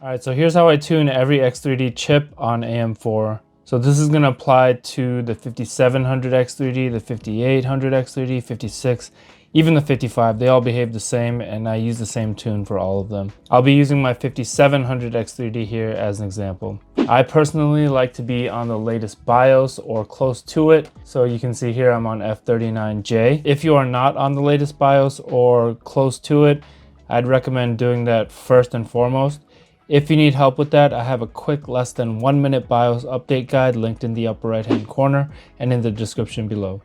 Alright, so here's how I tune every X3D chip on AM4. So this is going to apply to the 5700 X3D, the 5800 X3D, 56, even the 55. They all behave the same and I use the same tune for all of them. I'll be using my 5700 X3D here as an example. I personally like to be on the latest BIOS or close to it. So you can see here I'm on F39J. If you are not on the latest BIOS or close to it, I'd recommend doing that first and foremost. If you need help with that, I have a quick less than 1 minute BIOS update guide linked in the upper right hand corner and in the description below.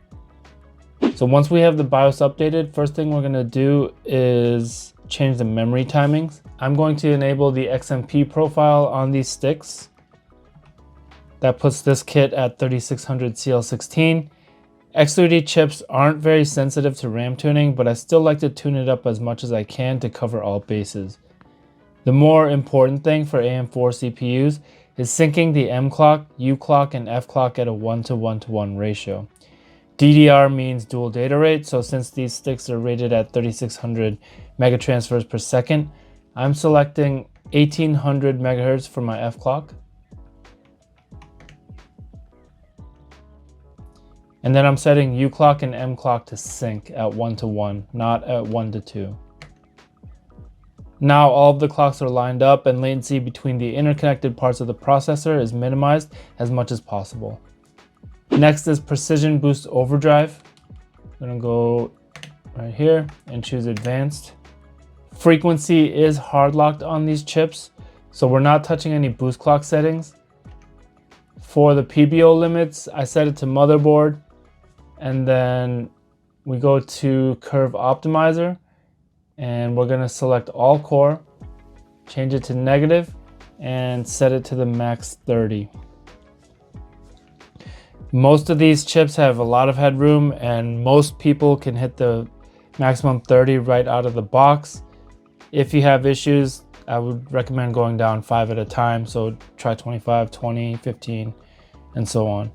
So once we have the BIOS updated, first thing we're going to do is change the memory timings. I'm going to enable the XMP profile on these sticks. That puts this kit at 3600 CL16. X3D chips aren't very sensitive to RAM tuning, but I still like to tune it up as much as I can to cover all bases. The more important thing for AM4 CPUs is syncing the M clock, U clock, and F clock at a 1:1:1 ratio. DDR means dual data rate, so since these sticks are rated at 3600 megatransfers per second, I'm selecting 1800 megahertz for my F clock. And then I'm setting U clock and M clock to sync at 1:1, not at 1:2. Now all of the clocks are lined up and latency between the interconnected parts of the processor is minimized as much as possible. Next is Precision Boost Overdrive. I'm gonna go right here and choose Advanced. Frequency is hard locked on these chips, so we're not touching any boost clock settings. For the PBO limits, I set it to motherboard, and then we go to Curve Optimizer. And we're going to select all core, change it to negative, and set it to the max 30. Most of these chips have a lot of headroom and most people can hit the maximum 30 right out of the box. If you have issues, I would recommend going down 5 at a time. So try 25, 20, 15, and so on.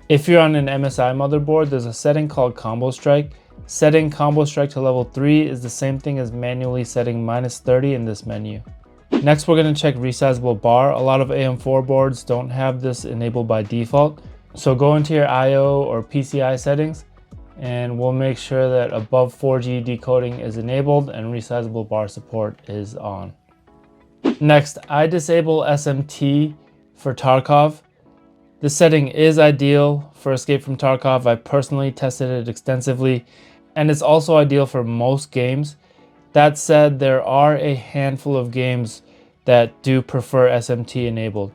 If you're on an MSI motherboard, there's a setting called Combo Strike. Setting Combo Strike to level 3 is the same thing as manually setting -30 in this menu. Next, we're going to check Resizable BAR. A lot of AM4 boards don't have this enabled by default. So go into your IO or PCI settings and we'll make sure that above 4G decoding is enabled and Resizable BAR support is on. Next, I disable SMT for Tarkov. This setting is ideal for Escape from Tarkov. I personally tested it extensively, and it's also ideal for most games. That said, there are a handful of games that do prefer SMT enabled.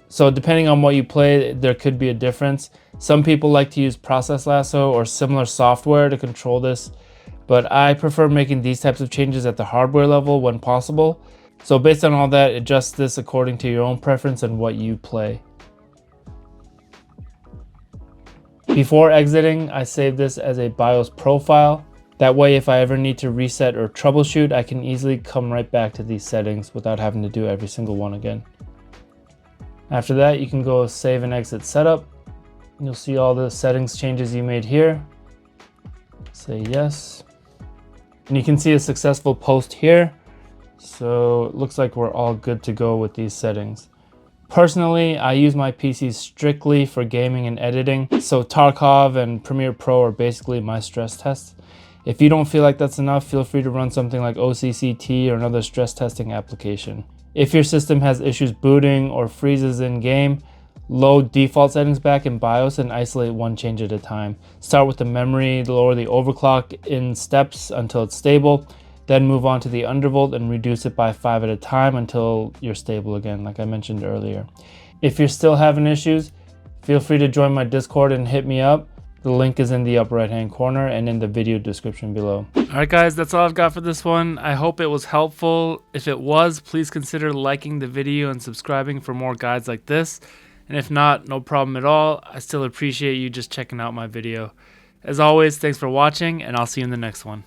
So depending on what you play, there could be a difference. Some people like to use Process Lasso or similar software to control this, but I prefer making these types of changes at the hardware level when possible. So based on all that, adjust this according to your own preference and what you play. Before exiting, I save this as a BIOS profile. That way, if I ever need to reset or troubleshoot, I can easily come right back to these settings without having to do every single one again. After that, you can go save and exit setup. You'll see all the settings changes you made here. Say yes. And you can see a successful post here. So it looks like we're all good to go with these settings. Personally, I use my PC strictly for gaming and editing, so Tarkov and Premiere Pro are basically my stress tests. If you don't feel like that's enough, feel free to run something like OCCT or another stress testing application. If your system has issues booting or freezes in game, load default settings back in BIOS and isolate one change at a time. Start with the memory, lower the overclock in steps until it's stable. Then move on to the Undervolt and reduce it by 5 at a time until you're stable again, like I mentioned earlier. If you're still having issues, feel free to join my Discord and hit me up. The link is in the upper right hand corner and in the video description below. Alright guys, that's all I've got for this one. I hope it was helpful. If it was, please consider liking the video and subscribing for more guides like this. And if not, no problem at all. I still appreciate you just checking out my video. As always, thanks for watching and I'll see you in the next one.